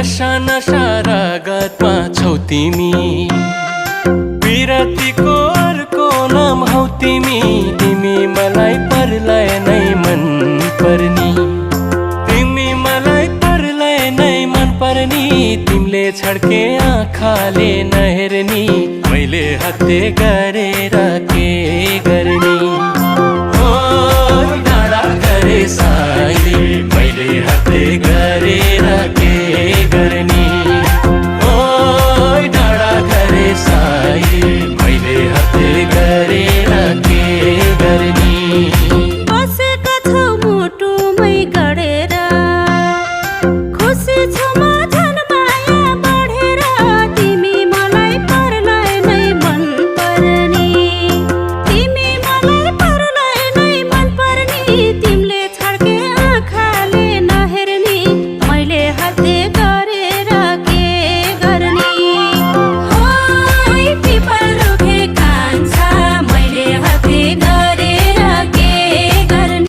नशा नशा रगतमा छौ तिमी, विरतीको अर्को नाम हौ तिमी। तिमी मलाई परलाई नै मन पर्नी, तिमी मलाई परलाई नै मन पर्नी। तिमीले छड्के आँखाले नहेर्नी, मैले हत्ते गरेर के गर्ने। ओ डाँडा गरे साइली, मैले हत्ते गरेर के गर्ने। ओ डाँडा गरे साइली, मैले हत्ते गरेर के गर्ने। बसेका छौ मुटुमै गडेर, खुसी छु म